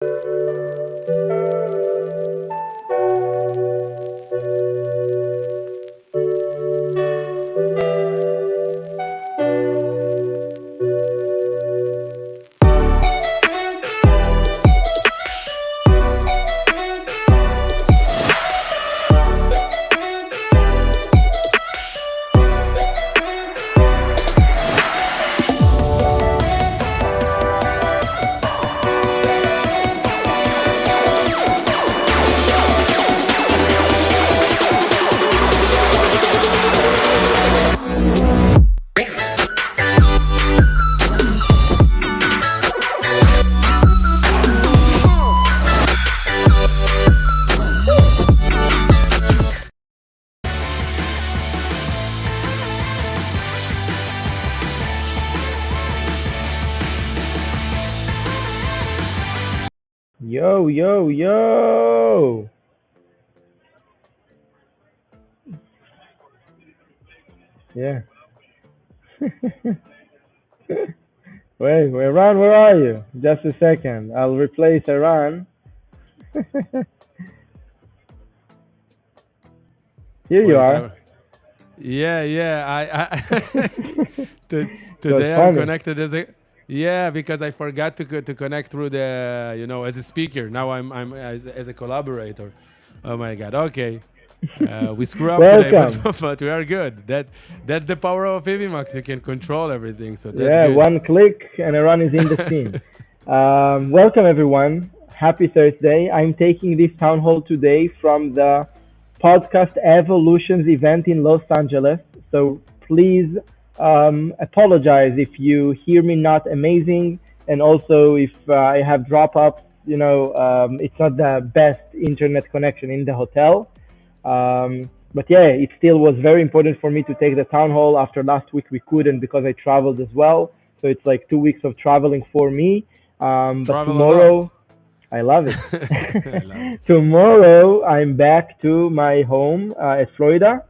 Yo, yo, yo. Yeah. Wait, Iran, where are you? Just a second. I'll replace Iran. Here you Wait, are. yeah. So it's Today I'm funny. connected as a yeah because I forgot to connect through the as a speaker. Now I'm as a collaborator. Oh my God. Okay. We screw up today, but Welcome. but we are good. That's the power of Evmux. You can control everything, so that's Yeah, good. one click and Iran is in the scene. Welcome, everyone. Happy Thursday. I'm taking this town hall today from the podcast Evolutions event in Los Angeles. So please apologize if you hear me not amazing, and also if I have drop ups. It's not the best internet connection in the hotel. But yeah, it still was very important for me to take the town hall. After last week, we couldn't because I traveled as well. So it's like 2 weeks of traveling for me. But Travel a lot. tomorrow, I love it. I love it. Tomorrow, I'm back to my home at Florida,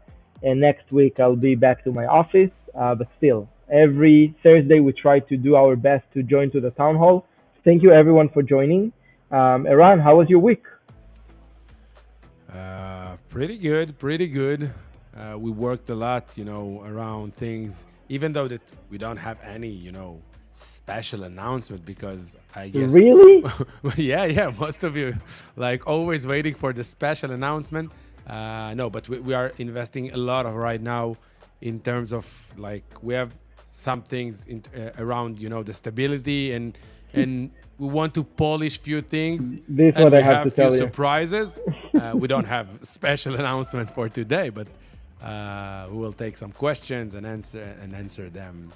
and next week I'll be back to my office. But still, every Thursday we try to do our best to join to the town hall. Thank you everyone for joining. Eran, how was your week? Pretty good, pretty good. We worked a lot, around things. Even though that we don't have any, special announcement because I guess, Really? yeah, most of you like always waiting for the special announcement. No, but we are investing a lot of right now in terms of like we have some things around, the stability and we want to polish few things This is and what I we have to have few tell you. surprises. We don't have special announcement for today, but we will take some questions and answer them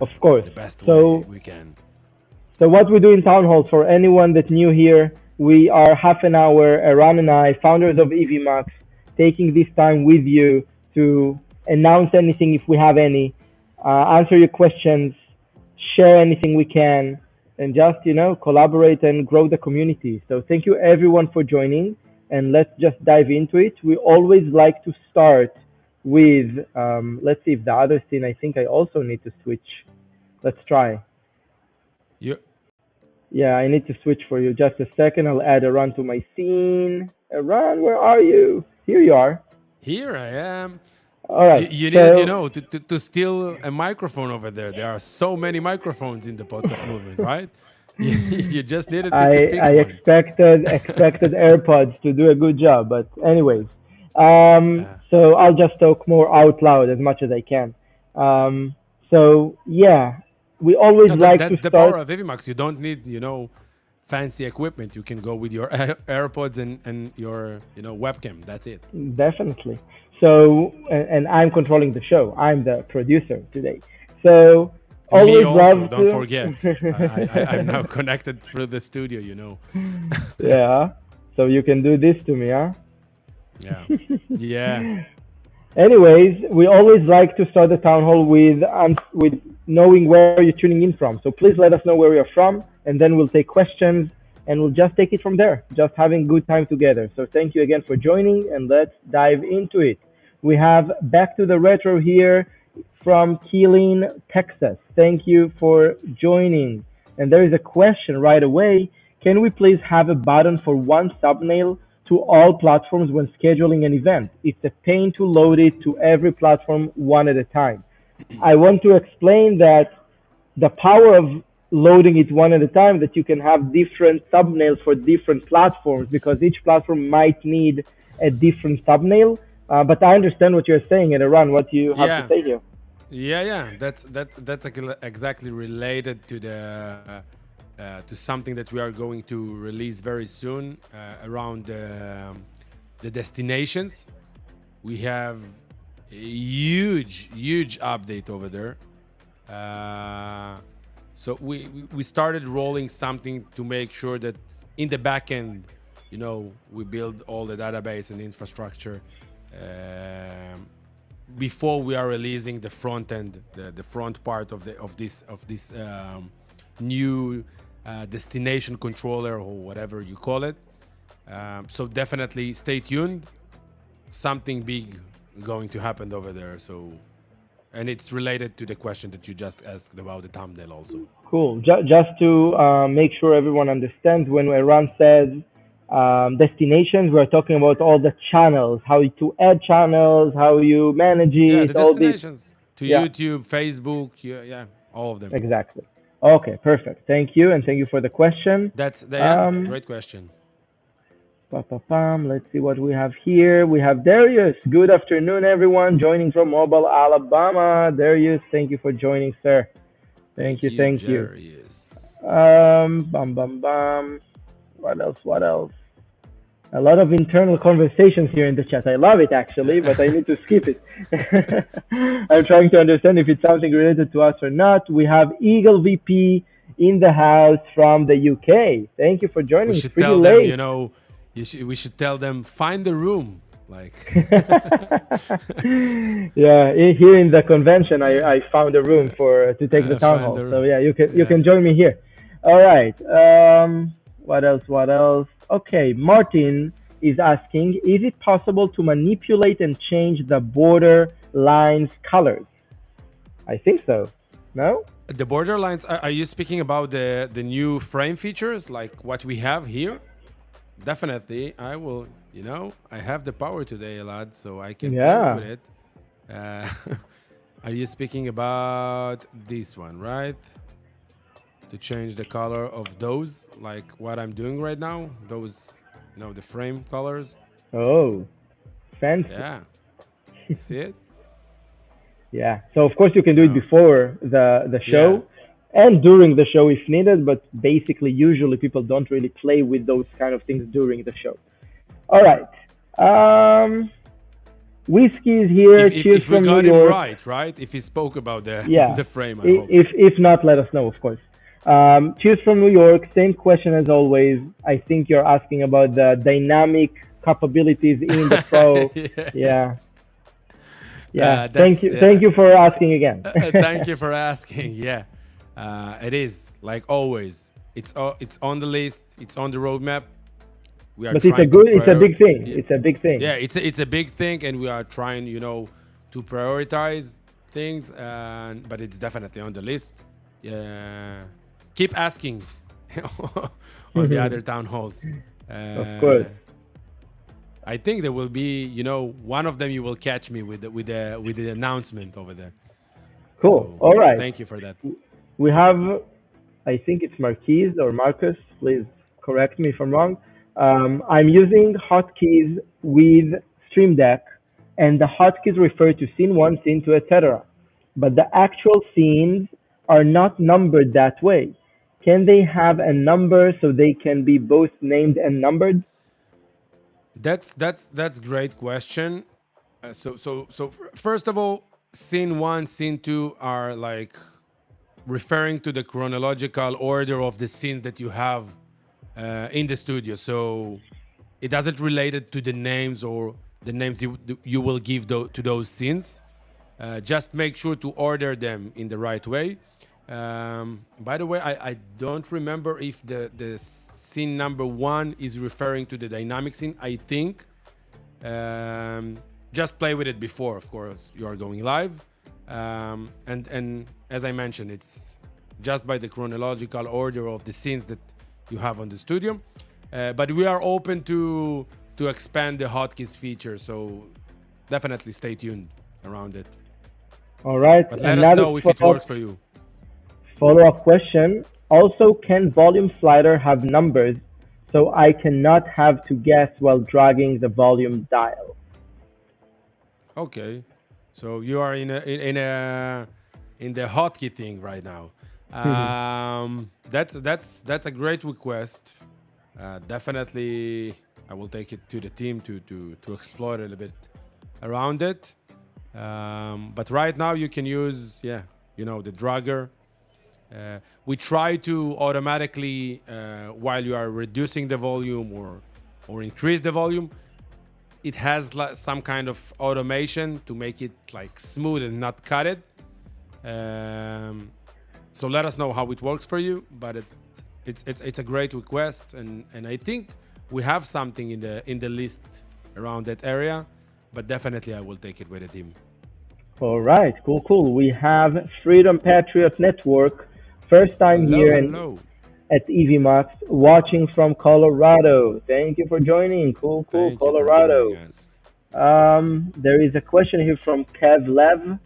Of course. the best way So, we can. so what we do in town halls for anyone that's new here, we are half an hour, Eran and I, founders of Evmux, taking this time with you to announce anything if we have any, answer your questions, share anything we can, and just collaborate and grow the community. So thank you everyone for joining, and let's just dive into it. We always like to start with, let's see if the other scene. I think I also need to switch. Let's try. You Yeah, I need to switch for you. Just a second. I'll add a run to my scene. Run, where are you? Here you are. Here I am. All You, right. you needed, So, to steal a microphone over there. There are so many microphones in the podcast movement, right? You just needed to I pick I one. expected AirPods to do a good job, but anyways, Uh, so I'll just talk more out loud as much as I can. So yeah, we always no, like to that's the power start. of Evimax. You don't need, fancy equipment. You can go with your AirPods and your, webcam. That's it. Definitely. So, and I'm controlling the show. I'm the producer today. So, And me always also, love don't to. forget. I'm now connected through the studio. Yeah. So you can do this to me, huh? Yeah. Yeah. Anyways, we always like to start the town hall with knowing where you're tuning in from. So please let us know where you're from, and then we'll take questions, and we'll just take it from there. Just having good time together. So thank you again for joining, and let's dive into it. We have Back to the Retro here from Keeling, Texas. Thank you for joining. And there is a question right away. Can we please have a button for one thumbnail to all platforms when scheduling an event? It's a pain to load it to every platform one at a time. I want to explain that the power of loading it one at a time, that you can have different thumbnails for different platforms because each platform might need a different thumbnail. But I understand what you're saying, and Iran, what you have to Yeah, say here. yeah. That's exactly related to something that we are going to release very soon around the destinations. We have a huge update over there. So we started rolling something to make sure that in the back end, we build all the database and infrastructure before we are releasing the front end, the front part of this new destination controller or whatever you call it. So definitely stay tuned. Something big going to happen over there. So, and it's related to the question that you just asked about the thumbnail also. Cool. Just to make sure everyone understands, when Iran says destinations, we're talking about all the channels, how to add channels, how you manage Yeah, it, the all this. destinations to Yeah, YouTube, Facebook, yeah, all of them. exactly. Okay, perfect. Thank you, and thank you for the question. Um, Great question. Let's see what we have here. We have Darius. Good afternoon, everyone. Joining from Mobile, Alabama. Darius, thank you for joining, sir. Thank Thank you, you, thank you. Jarius. Bum bum bum. What else? What else? A lot of internal conversations here in the chat. I love it actually, but I need to skip it. I'm trying to understand if it's something related to us or not. We have Eagle VP in the house from the UK. Thank you for We joining. It's should pretty tell them, late. we should tell them find the room. Like, Yeah, here in the convention, I found a room for to take the town find hall. the So room. yeah, you Yeah. can join me here. All right. What else? What else? Okay, Martin is asking, is it possible to manipulate and change the border lines colors? I think so. No? The borderlines. Are you speaking about the new frame features, like what we have here? Definitely, I will. I have the power today, lad, so I can play with Yeah. it. Uh, are you speaking about this one, right? To change the color of those, like what I'm doing right now. Those, the frame colors. Oh, fancy. Yeah, you see it? Yeah. So of course you can do it No. before the Yeah. show and during the show if needed, but basically usually people don't really play with those kind of things during the show. All right. Um, Whiskey is If here. if, Cheers if we from New got him York. right, right? If he spoke about the Yeah. the frame, I hope. If not, let us know, of course. Cheers from New York. Same question as always. I think you're asking about the dynamic capabilities in the Pro. Yeah. Yeah. Yeah. Thank That's you. Thank yeah. you for asking again. Thank you for asking. Yeah, it is like always. It's on the list. It's on the roadmap. We are But it's a trying to good. It's a big thing. It's a big thing. yeah. It's a big thing, and we are trying, to prioritize things. But it's definitely on the list. Keep asking on the other town halls. Of course. I think there will be, one of them you will catch me with the announcement over there. Cool. So All right. thank you for that. We have, I think it's Marquise or Marcus. Please correct me if I'm wrong. I'm using hotkeys with Stream Deck, and the hotkeys refer to scene one, scene two, etc. But the actual scenes are not numbered that way. Can they have a number so they can be both named and numbered? That's great question. First of all, scene one, scene two are like referring to the chronological order of the scenes that you have in the studio. So it doesn't relate it to the names or the names you will give to those scenes. Just make sure to order them in the right way. By the way, I don't remember if the scene number one is referring to the dynamic scene. I think. Just play with it before, of course, you are going live. And as I mentioned, it's just by the chronological order of the scenes that you have on the studio. But we are open to expand the hotkeys feature, so definitely stay tuned around it. All right. But let us Another know if it works for you. follow-up question. Also, can volume slider have numbers so I cannot have to guess while dragging the volume dial? Okay, so you are in the hotkey thing right now. That's a great request. Definitely, I will take it to the team to explore a little bit around it. But right now you can use, the dragger. We try to automatically, while you are reducing the volume or increase the volume, it has some kind of automation to make it like smooth and not cut it. So let us know how it works for you. But it's a great request, and I think we have something in the list around that area. But definitely, I will take it with the team. All right, cool. We have Freedom Patriot Network, first time Hello, here hello. at Evmux, watching from Colorado. Thank you for joining. Cool, Thank you for Colorado. joining us. There is a question here from Kev Lev.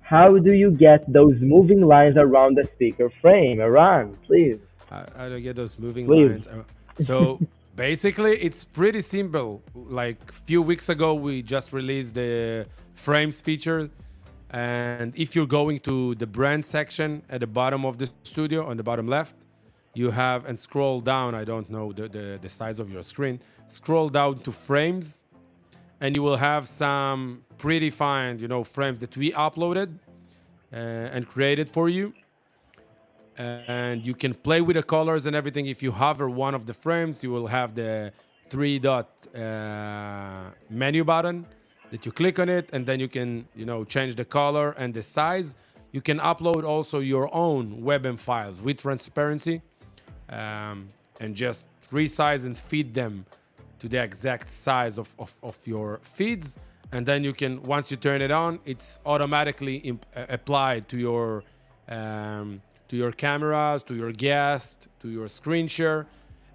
How do you get those moving lines around the speaker frame? Iran, please, How do I get those moving please. lines? So basically, it's pretty simple. Like a few weeks ago, we just released the frames feature. And if you're going to the brand section at the bottom of the studio, on the bottom left, you have, and scroll down, I don't know the size of your screen, scroll down to frames, and you will have some predefined, frames that we uploaded and created for you. And you can play with the colors and everything. If you hover one of the frames, you will have the three dot menu button that you click on it, and then you can, change the color and the size. You can upload also your own WebM files with transparency, and just resize and feed them to the exact size of your feeds. And then you can, once you turn it on, it's automatically applied to your cameras, to your guest, to your screen share.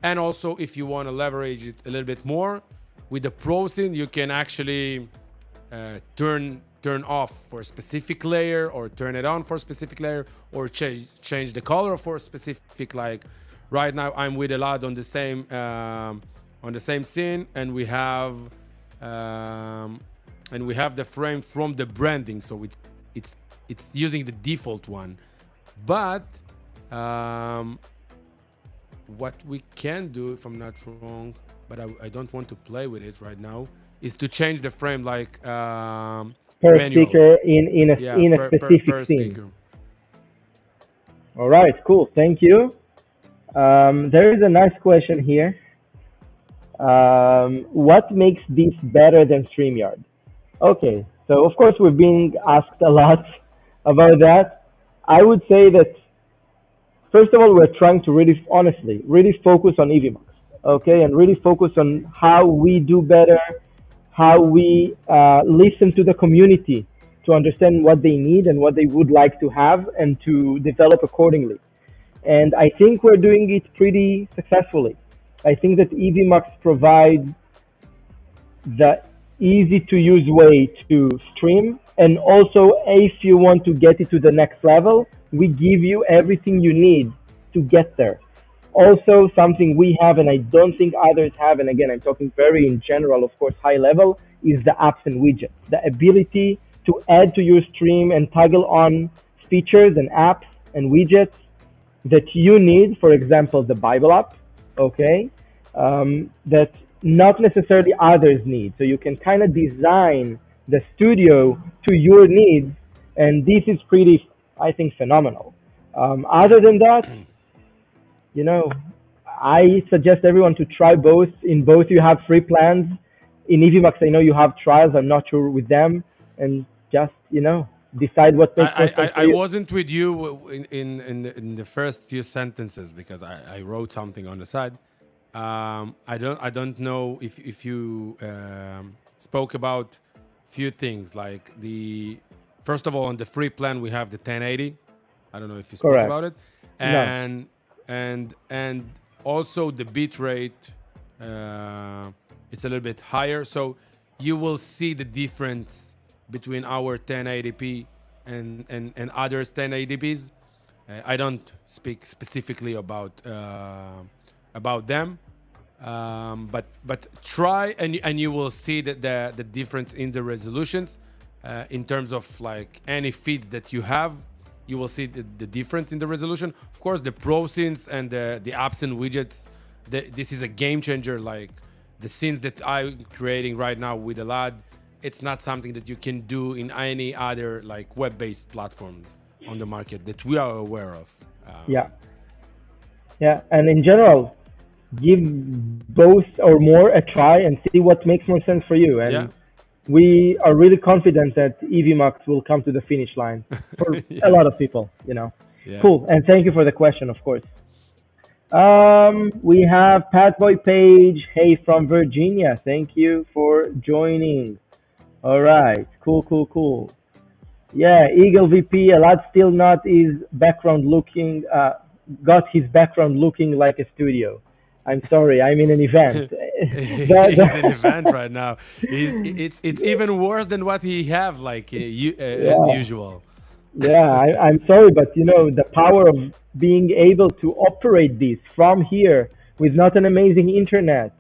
And also, if you want to leverage it a little bit more, with the Pro Sync, you can actually turn off for a specific layer, or turn it on for a specific layer, or change the color for a specific. Like right now, I'm with Elad on the same scene, and we have the frame from the branding, so it's using the default one. But what we can do, if I'm not wrong, but I don't want to play with it right now, is to change the frame like Per manual. speaker in a specific per scene. speaker. All right, cool. Thank you. There is a nice question here. What makes this better than StreamYard? Okay, so of course we're being asked a lot about that. I would say that first of all, we're trying to really focus on Evmux, okay, and really focus on how we do better, how we listen to the community to understand what they need and what they would like to have, and to develop accordingly. And I think we're doing it pretty successfully. I think that Evmux provides the easy to use way to stream, and also if you want to get it to the next level, we give you everything you need to get there. Also, something we have and I don't think others have, and again I'm talking very in general, of course high level, is the apps and widgets, the ability to add to your stream and toggle on features and apps and widgets that you need. For example, the Bible app, okay, that not necessarily others need. So you can kind of design the studio to your needs, and this is pretty, I think, phenomenal. Other than that, I suggest everyone to try both. In both, you have free plans. In Evmux, I know you have trials. I'm not sure with them, and just decide what makes most sense for I you. wasn't with you in the first few sentences because I wrote something on the side. I don't know if you spoke about few things, like the first of all, on the free plan we have the 1080. I don't know if you spoke Correct. about it, No. and Also, the bit rate, it's a little bit higher. So you will see the difference between our 1080p and others 1080p's. I don't speak specifically about them, but try and you will see that the difference in the resolutions in terms of like any feeds that you have. You will see the difference in the resolution. Of course, the pro scenes and the apps and widgets. This is a game changer. Like the scenes that I'm creating right now with Elad, it's not something that you can do in any other like web-based platform on the market that we are aware of. Yeah, yeah, and in general, give both or more a try and see what makes more sense for you. Yeah, And we are really confident that Evmux will come to the finish line for a yeah, lot of people. You know, yeah. cool. And thank you for the question, of course. We have Patboy Page. Hey, from Virginia. Thank you for joining. All right, cool, cool, cool. Yeah, Eagle VP. A lot still not his background looking. Got his background looking like a studio. I'm sorry, I'm in an event. He's in event right now. It's even worse than what he have like as Yeah, usual. yeah. I'm sorry, but you know the power of being able to operate this from here with not an amazing internet,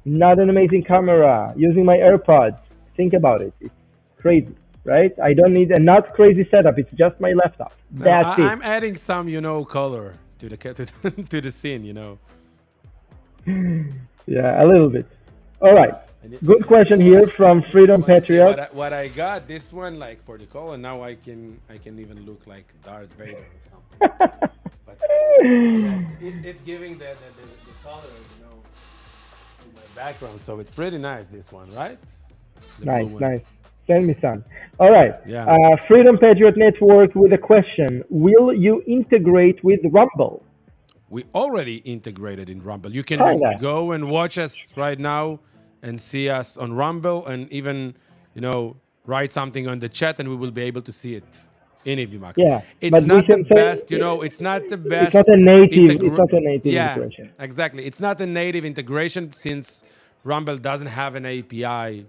not an amazing camera, using my AirPods. Think about it. It's crazy, right? I don't need a not crazy setup. It's just my laptop. No, That's it. I'm adding some, color to the to the scene. Yeah, a little bit. All right. I need, Good question you here from Freedom might see Patriot. what I got. This one like for the color. Now I can even look like Darth Vader or something. But yeah, it's giving the color, in my background. So it's pretty nice. This one, right? The blue Nice, one. nice. Send me some. All right. Yeah. Freedom Patriot Network with a question. Will you integrate with Rumble? We already integrated in Rumble. You can Kinda. go and watch us right now and see us on Rumble and even, write something on the chat and we will be able to see it in Evmux. Yeah. It's But we not the can say best, it's not the it's best not a native. It's not a native yeah, integration. exactly. It's not a native integration since Rumble doesn't have an API,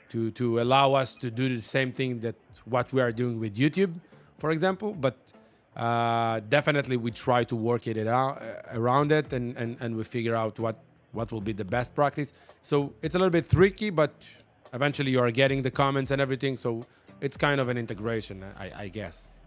to allow us to do the same thing that what we are doing with YouTube, for example. But definitely we try to work it around it and we figure out what will be the best practice. So it's a little bit tricky, but eventually you are getting the comments and everything. So it's kind of an integration, I guess.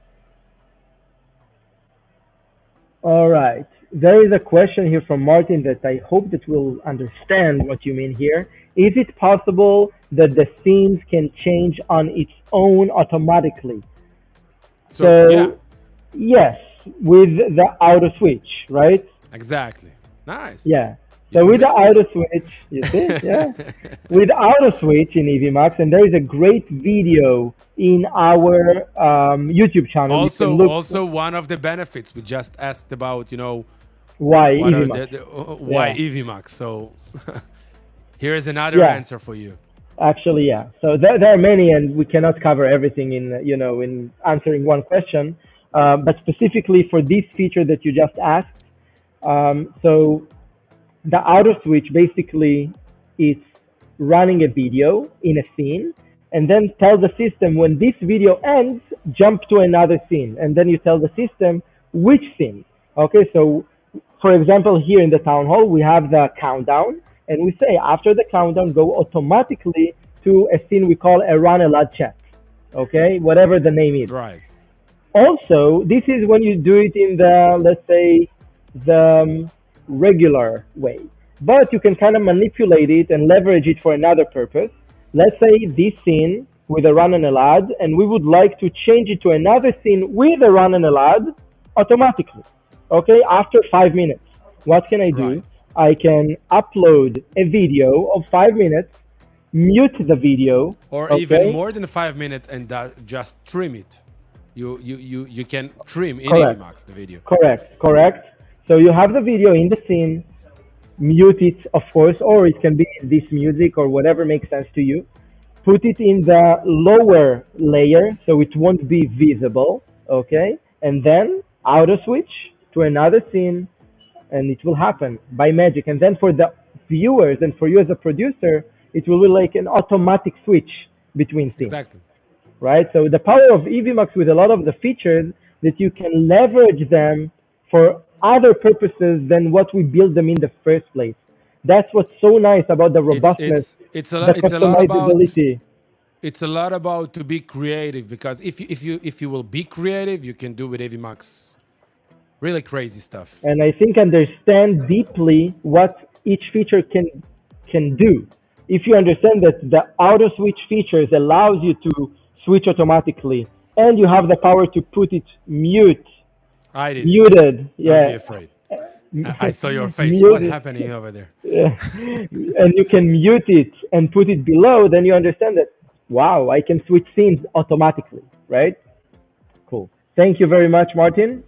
All right. There is a question here from Martin that I hope that we'll understand what you mean here. Is it possible that the scenes can change on its own automatically? So yeah, So yes, with the auto switch, right? exactly. Nice. Yeah. You So with the familiar? auto switch, you see, yeah, with auto switch in EVMAX, and there is a great video in our YouTube channel. You can look Also one of the benefits we just asked about, why what are EVMAX. why Yeah, Evmux. So here is another yeah. answer for you. Actually, yeah. So there are many, and we cannot cover everything in answering one question. But specifically for this feature that you just asked, so the auto switch basically it's running a video in a scene, and then tell the system when this video ends, jump to another scene, and then you tell the system which scene. Okay, so for example, here in the town hall, we have the countdown, and we say after the countdown, go automatically to a scene we call a run a lot chat. Okay, whatever the name is. Right. Also, this is when you do it in the, let's say, the regular way. But you can kind of manipulate it and leverage it for another purpose. Let's say this scene with a run and a lad, and we would like to change it to another scene with a run and a lad automatically. Okay, after 5 minutes. What can I do? Right. I can upload a video of 5 minutes, mute the video, Or even okay? more than 5 minutes and just trim it. You can trim in Correct. Evmux the video. Correct, correct. So you have the video in the scene, mute it, of course, or it can be this music or whatever makes sense to you. Put it in the lower layer so it won't be visible, okay? And then auto switch to another scene, and it will happen by magic. And then for the viewers and for you as a producer, it will be like an automatic switch between scenes, Exactly. right? So the power of Evmux with a lot of the features that you can leverage them for other purposes than what we built them in the first place. That's what's so nice about the robustness, the It's a lot about customizability. it's a lot about to be creative, because if you will be creative, you can do with Evmux really crazy stuff. And I think understand deeply what each feature can do. If you understand that the auto switch features allows you to switch automatically, and you have the power to put it I did it. muted, Don't be yeah, afraid. I saw your face. What muted, happening over there? yeah, and you can mute it and put it below, then you understand that wow, I can switch scenes automatically, right? Cool. Thank you very much, Martin.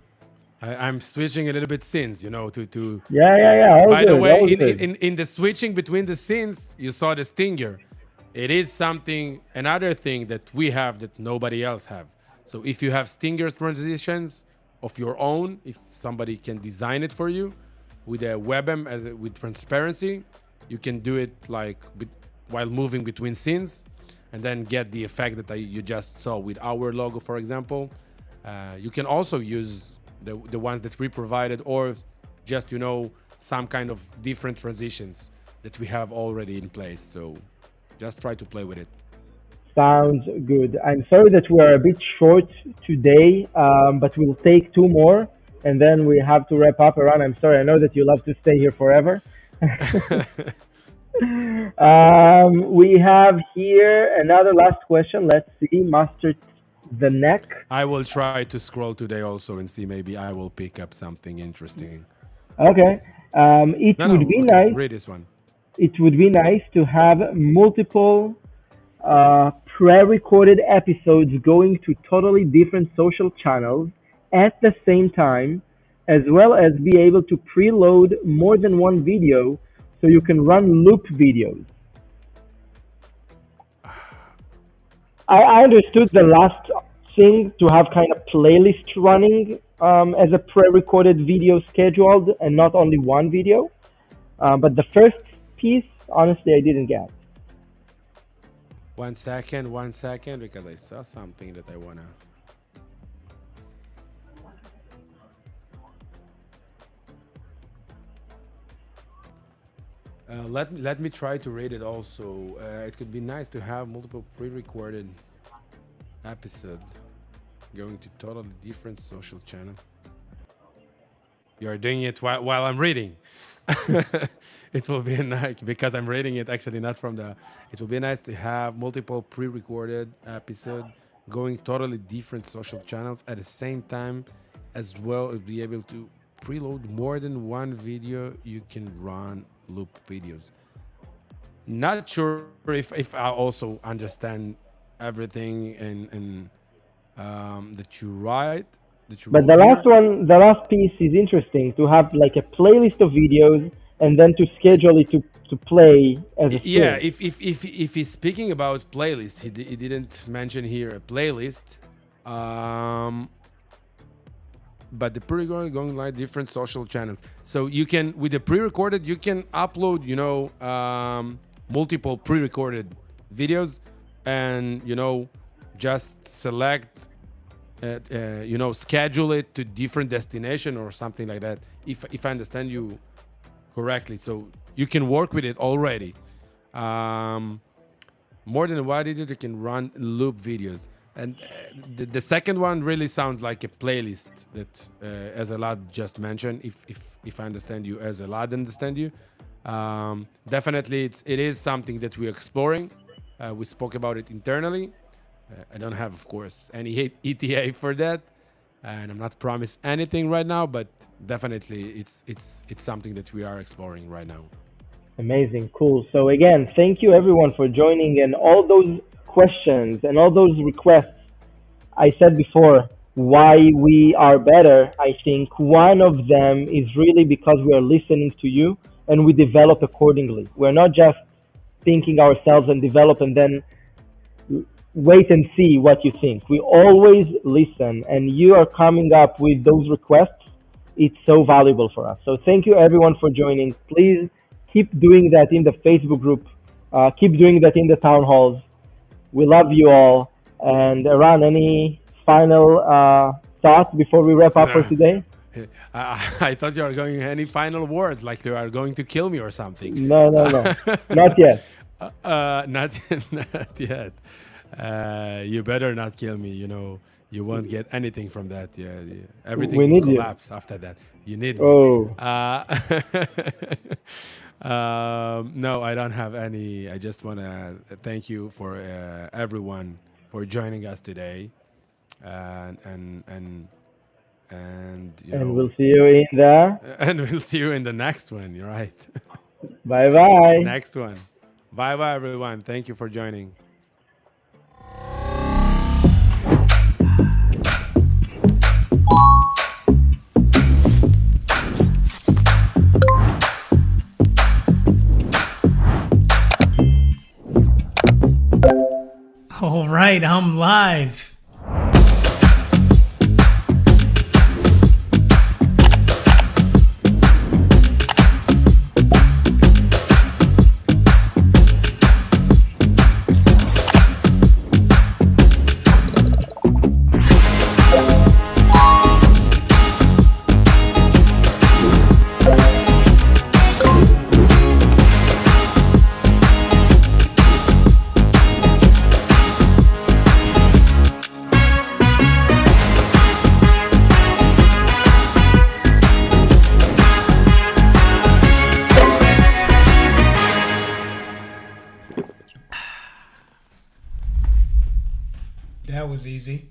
I'm switching a little bit scenes, Yeah, yeah, yeah. All By the good, way, all good. in the switching between the scenes, you saw the stinger. It is something, another thing that we have that nobody else have. So if you have stinger transitions of your own, if somebody can design it for you with a WebM with transparency, you can do it like while moving between scenes, and then get the effect that you just saw with our logo, for example. You can also use the ones that we provided, or just some kind of different transitions that we have already in place. So just try to play with it. Sounds good. I'm sorry that we are a bit short today, but we'll take two more and then we have to wrap up around. I'm sorry, I know that you love to stay here forever. We have here another last question. Let's see, Master the Neck. I will try to scroll today also and see, maybe I will pick up something interesting. Okay. It No, would be okay, nice. read this one. It would be nice to have multiple pre-recorded episodes going to totally different social channels at the same time, as well as be able to preload more than one video so you can run loop videos. I understood the last thing to have kind of playlist running as a pre-recorded video scheduled and not only one video. But the first piece, honestly, I didn't get. 1 second, because I saw something that I wanna. Let me try to rate it also. It could be nice to have multiple pre-recorded episode going to totally different social channel. You are doing it while I'm reading. It will be nice because I'm reading it actually not from the. It will be nice to have multiple pre-recorded episode going totally different social channels at the same time, as well as be able to preload more than one video. You can run loop videos. Not sure if I also understand everything and that you write that you But wrote the here. last one, the last piece is interesting to have like a playlist of videos and then to schedule it to play as a Yeah, stream. if he's speaking about playlist, he didn't mention here a playlist. But the pre-recorded going like different social channels. So you can, with the pre-recorded, you can upload, multiple pre-recorded videos, and just select, schedule it to different destination or something like that. If I understand you correctly, so you can work with it already. More than one video, you can run loop videos. And the second one really sounds like a playlist that, as Elad just mentioned, if I understand you, as Elad understand you, definitely it is something that we're exploring. We spoke about it internally. I don't have, of course, any ETA for that, and I'm not promised anything right now. But definitely, it's something that we are exploring right now. Amazing, cool. So again, thank you everyone for joining and all those questions and all those requests. I said before why we are better. I think one of them is really because we are listening to you and we develop accordingly. We're not just thinking ourselves and develop and then wait and see what you think. We always listen, and you are coming up with those requests it's so valuable for us. So thank you everyone for joining. Please keep doing that in the Facebook group. Keep doing that in the town halls. We love you all. And Ran, any final thoughts before we wrap up for No. today? I thought you were going any final words, like you are going to kill me or something. No, no, no, not yet. Not not yet. You better not kill me. You won't get anything from that. Yeah, yeah. We Everything will need you. collapse after that. You need me. Oh, No, I don't have any. I just want to thank you for everyone for joining us today, and and and and and we'll see you in the. and we'll see you in the next one. You're right. Bye bye. Next one. Bye bye, everyone. Thank you for joining. All right, I'm live. That was easy.